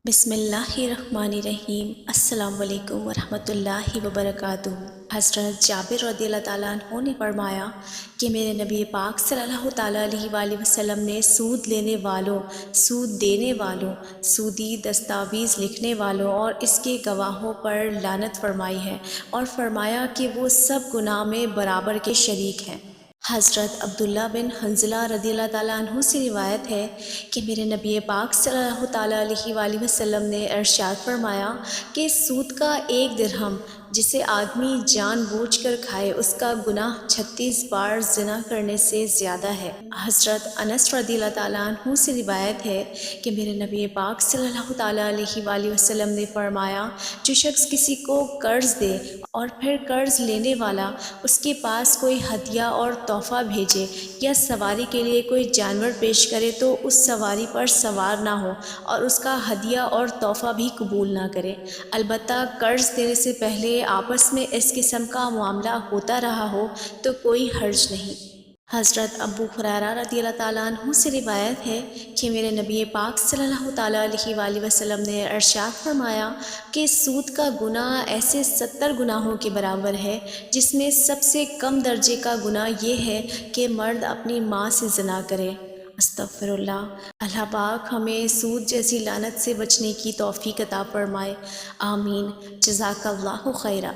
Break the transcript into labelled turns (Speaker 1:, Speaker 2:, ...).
Speaker 1: بسم اللہ الرحمن الرحیم۔ السلام علیکم ورحمۃ اللہ وبرکاتہ۔ حضرت جابر رضی اللہ تعالیٰ عنہ نے فرمایا کہ میرے نبی پاک صلی اللہ تعالیٰ علیہ وآلہ وسلم نے سود لینے والوں، سود دینے والوں، سودی دستاویز لکھنے والوں اور اس کے گواہوں پر لعنت فرمائی ہے، اور فرمایا کہ وہ سب گناہ میں برابر کے شریک ہیں۔ حضرت عبداللہ بن حنظلہ رضی اللہ تعالیٰ عنہ سے روایت ہے کہ میرے نبی پاک صلی اللہ تعالیٰ علیہ وآلہ وسلم نے ارشاد فرمایا کہ سود کا ایک درہم جسے آدمی جان بوجھ کر کھائے اس کا گناہ 36 بار زنا کرنے سے زیادہ ہے۔ حضرت انس رضی اللہ تعالیٰ عنہ سے روایت ہے کہ میرے نبی پاک صلی اللہ تعالیٰ علیہ وآلہ وسلم نے فرمایا، جو شخص کسی کو قرض دے اور پھر قرض لینے والا اس کے پاس کوئی ہدیہ اور تحفہ بھیجے یا سواری کے لیے کوئی جانور پیش کرے تو اس سواری پر سوار نہ ہو اور اس کا ہدیہ اور تحفہ بھی قبول نہ کرے، البتہ قرض دینے سے پہلے آپس میں اس قسم کا معاملہ ہوتا رہا ہو تو کوئی حرج نہیں۔ حضرت ابو ہریرہ رضی اللہ تعالیٰ عنہ سے روایت ہے کہ میرے نبی پاک صلی اللہ تعالیٰ علیہ وآلہ وسلم نے ارشاد فرمایا کہ سود کا گناہ ایسے 70 گناہوں کے برابر ہے، جس میں سب سے کم درجے کا گناہ یہ ہے کہ مرد اپنی ماں سے زنا کرے۔ استغفر اللہ۔ اللہ پاک ہمیں سود جیسی لعنت سے بچنے کی توفیق عطا فرمائے، آمین۔ جزاک اللہ خیرہ۔